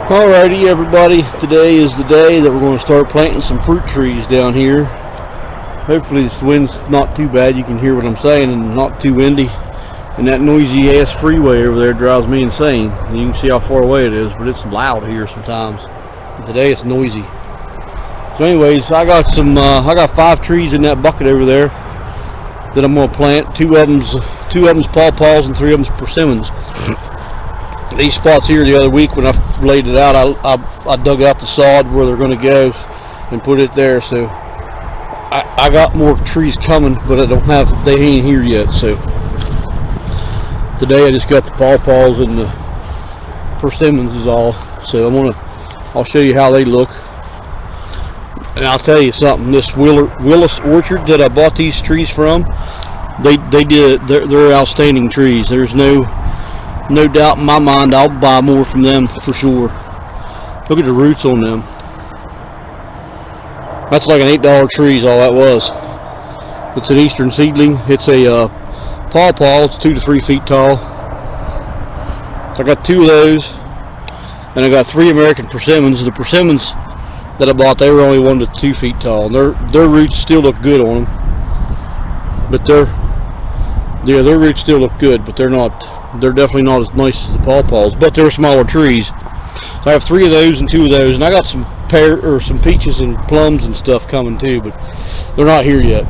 Alrighty everybody, today is the day that we're going to start planting some fruit trees down here. Hopefully this wind's not too bad, you can hear what I'm saying, and not too windy. And that noisy ass freeway over there drives me insane. And you can see how far away it is, but it's loud here sometimes. And today it's noisy. So anyways, I got 5 trees in that bucket over there that I'm going to plant. Two of them's paws and 3 of them's persimmons. These spots here the other week when I laid it out, I dug out the sod where they're going to go and put it there. So I got more trees coming, but they ain't here yet. So today I just got the paws and the persimmons is all. So I'll show you how they look. And I'll tell you something, this Willis Orchard that I bought these trees from, they're outstanding trees. There's no doubt in my mind I'll buy more from them for sure. Look at the roots on them. That's like an $8 tree is all that was. It's an eastern seedling. It's a paw. It's 2 to 3 feet tall. I got 2 of those, and I got 3 American persimmons. The persimmons that I bought, they were only 1 to 2 feet tall. And their roots still look good on them, but their roots still look good, but they're definitely not as nice as the paws, but they're smaller trees. So I have 3 of those and 2 of those, and I got some peaches and plums and stuff coming too, but they're not here yet.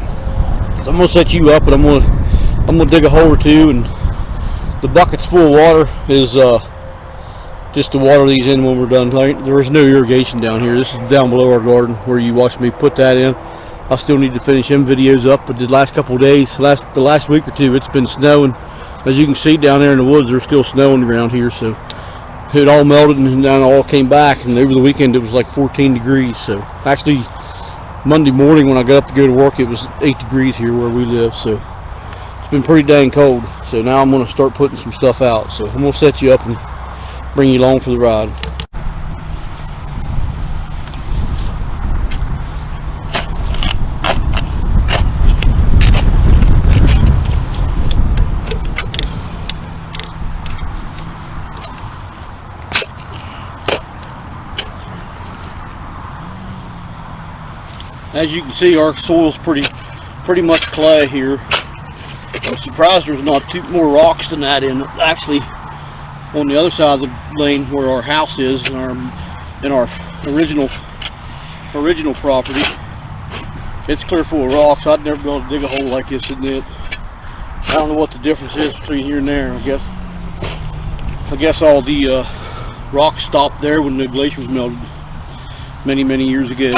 So I'm gonna set you up, and I'm gonna dig a hole or 2, and the bucket's full of water is just to water these in when we're done. There is no irrigation down here. This is down below our garden where you watched me put that in. I still need to finish them videos up, but the last couple of days, the last week or 2, it's been snowing. As you can see down there in the woods, there's still snow on the ground here, so it all melted and then all came back, and over the weekend it was like 14 degrees. So actually Monday morning when I got up to go to work, it was 8 degrees here where we live, so it's been pretty dang cold. So now I'm going to start putting some stuff out. So I'm going to set you up and bring you along for the ride. As you can see, our soil's pretty much clay here. I'm surprised there's not 2 more rocks than that in. Actually, on the other side of the lane where our house is, in our original property, it's clear full of rocks. I'd never be able to dig a hole like this in it. I don't know what the difference is between here and there. I guess all the rocks stopped there when the glaciers melted many years ago.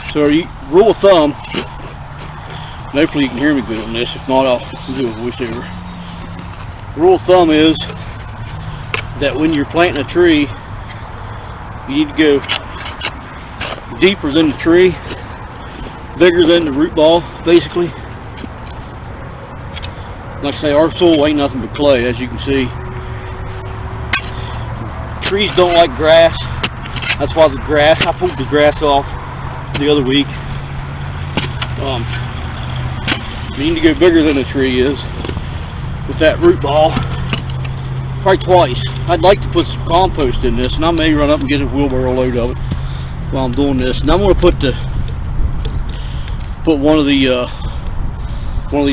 So rule of thumb, and hopefully you can hear me good on this, if not I'll do a voiceover. Rule of thumb is that when you're planting a tree, you need to go deeper than the tree, bigger than the root ball, basically. Like I say, our soil ain't nothing but clay, as you can see. Trees don't like grass. That's why I pulled the grass off the other week. You need to go bigger than a tree is with that root ball, probably twice. I'd like to put some compost in this, and I may run up and get a wheelbarrow load of it while I'm doing this. And I'm going to put one of these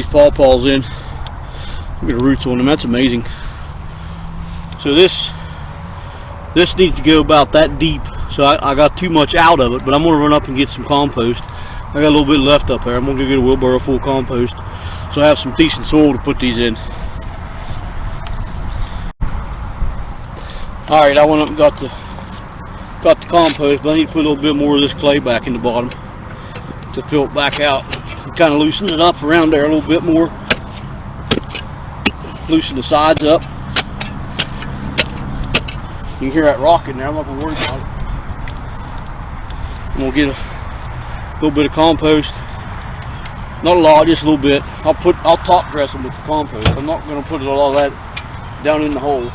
paws in. Look at the roots on them. That's amazing. So this needs to go about that deep. So I got too much out of it, but I'm going to run up and get some compost. I got a little bit left up there. I'm going to go get a wheelbarrow full of compost, so I have some decent soil to put these in. Alright, I went up and got the compost, but I need to put a little bit more of this clay back in the bottom to fill it back out. Kind of loosen it up around there a little bit more. Loosen the sides up. You can hear that rock in there. I'm not going to worry about it. I'm going to get a little bit of compost. Not a lot, just a little bit. I'll top dress them with the compost. I'm not going to put all that down in the hole.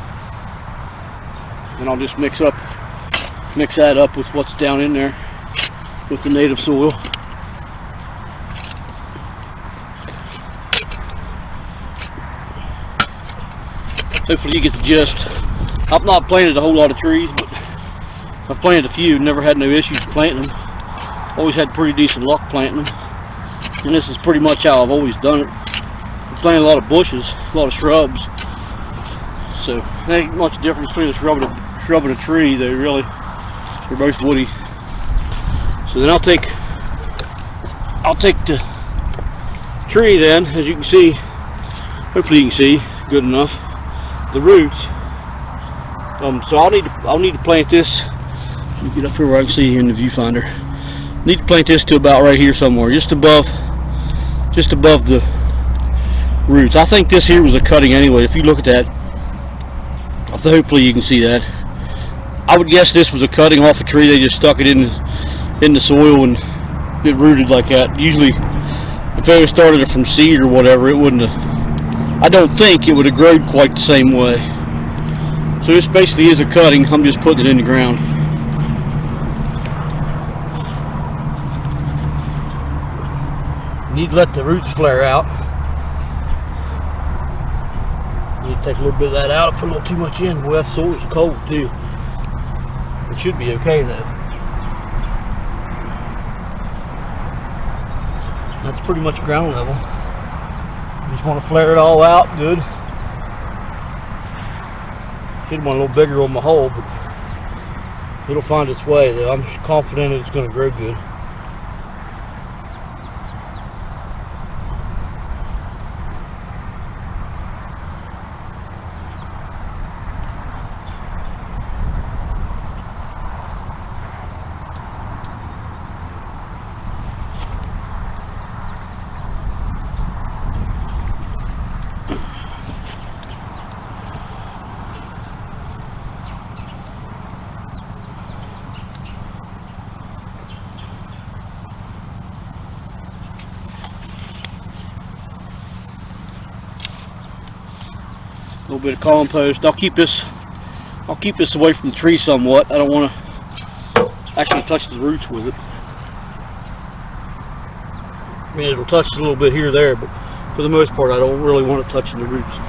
And I'll just mix that up with what's down in there with the native soil. Hopefully you get the gist. I've not planted a whole lot of trees, but I've planted a few, never had no issues planting them. Always had pretty decent luck planting them. And this is pretty much how I've always done it. I planted a lot of bushes, a lot of shrubs. So there ain't much difference between a shrub and a tree. They're both woody. So then I'll take the tree then, as you can see, hopefully you can see good enough, the roots. So I'll need to plant this. Let me get up here where I can see in the viewfinder. Need to plant this to about right here somewhere, just above the roots. I think this here was a cutting anyway. If you look at that, hopefully you can see that. I would guess this was a cutting off a tree. They just stuck it in the soil and it rooted like that. Usually, if they started it from seed or whatever, it wouldn't have. I don't think it would have grown quite the same way. So this basically is a cutting. I'm just putting it in the ground. You need to let the roots flare out. You need to take a little bit of that out. I put a little too much in. Boy, that soil's cold too. It should be okay though. That's pretty much ground level. You just want to flare it all out good. Should have went a little bigger on my hole, but it'll find its way though. I'm confident it's going to grow good. A little bit of compost. I'll keep this away from the tree somewhat. I don't want to actually touch the roots with it. I mean, it'll touch a little bit here or there, but for the most part I don't really want to touch the roots.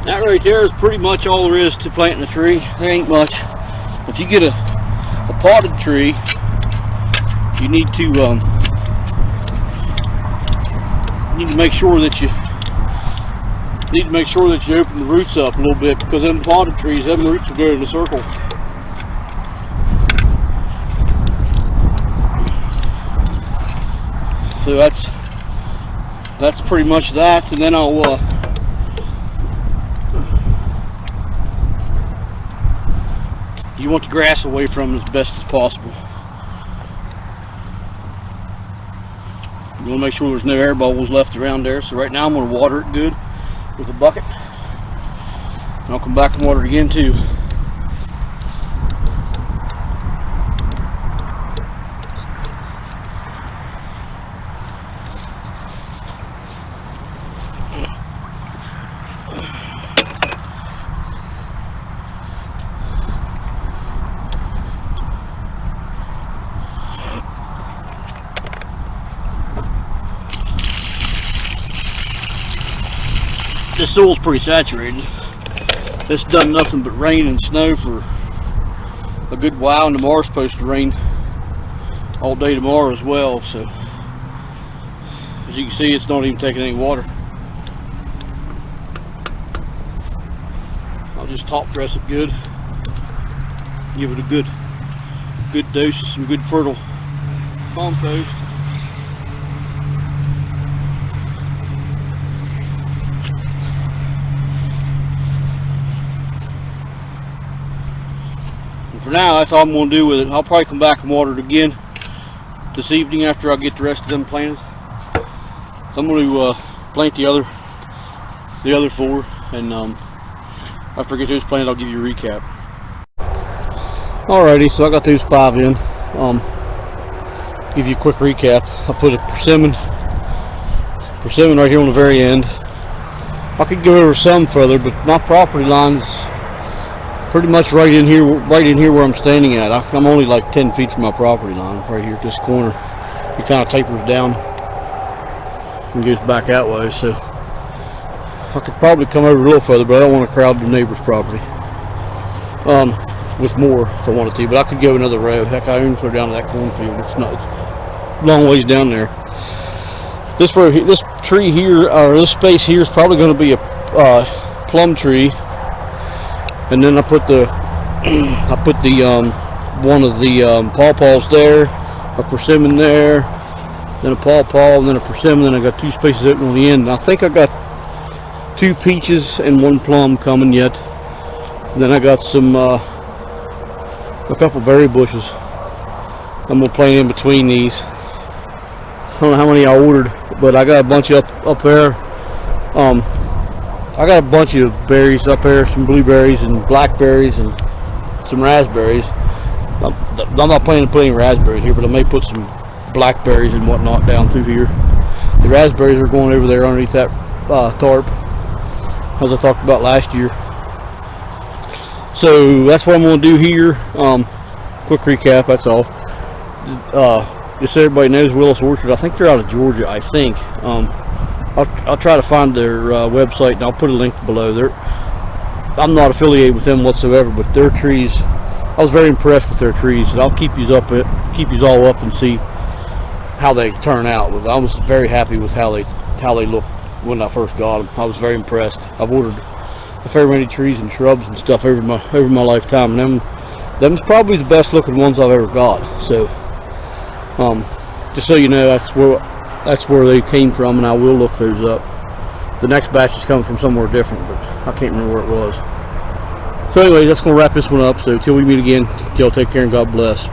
That right there is pretty much all there is to planting a tree. There ain't much. If you get a potted tree, you need to make sure that you open the roots up a little bit, because them potted trees, them roots will go in a circle. So that's pretty much that, and then I'll you want the grass away from it as best as possible. You want to make sure there's no air bubbles left around there. So right now I'm going to water it good with a bucket. And I'll come back and water it again too. This soil's pretty saturated. It's done nothing but rain and snow for a good while, and tomorrow's supposed to rain all day tomorrow as well. So as you can see, it's not even taking any water. I'll just top dress it good, give it a good dose of some good fertile compost. For now, that's all I'm going to do with it. I'll probably come back and water it again this evening after I get the rest of them planted. So I'm going to plant the other four, and after I get those planted, I'll give you a recap. Alrighty, so I got those 5 in. Give you a quick recap. I put a persimmon persimmon right here on the very end. I could go over some further, but my property line's pretty much right in here where I'm standing at. I'm only like 10 feet from my property line, right here at this corner. It kind of tapers down and goes back that way, so I could probably come over a little further, but I don't want to crowd the neighbor's property with more if I wanted to. But I could go another row. Heck, I even put it down to that cornfield. It's not a long ways down there. This tree here, or this space here, is probably going to be a plum tree, and then I put the one of the pawpaws there, a persimmon there, then a pawpaw, and then a persimmon. Then I got 2 spaces open on the end. And I think I got 2 peaches and 1 plum coming yet. And then I got some a couple berry bushes I'm gonna plant in between these. I don't know how many I ordered, but I got a bunch up there. I got a bunch of berries up there, some blueberries and blackberries and some raspberries. I'm not planning to put any raspberries here, but I may put some blackberries and whatnot down through here. The raspberries are going over there underneath that tarp, as I talked about last year. So that's what I'm going to do here. Quick recap, that's all. Just so everybody knows, Willis Orchard, I think they're out of Georgia, I think. I'll try to find their website, and I'll put a link below. I'm not affiliated with them whatsoever, but their trees, I was very impressed with their trees, and I'll keep these all up and see how they turn out. I was very happy with how they looked when I first got them. I was very impressed. I've ordered a fair many trees and shrubs and stuff over my lifetime, and them's probably the best looking ones I've ever got. So just so you know, that's where they came from, and I will look those up. The next batch is coming from somewhere different, but I can't remember where it was. So anyway, that's going to wrap this one up. So till we meet again, y'all take care and God bless.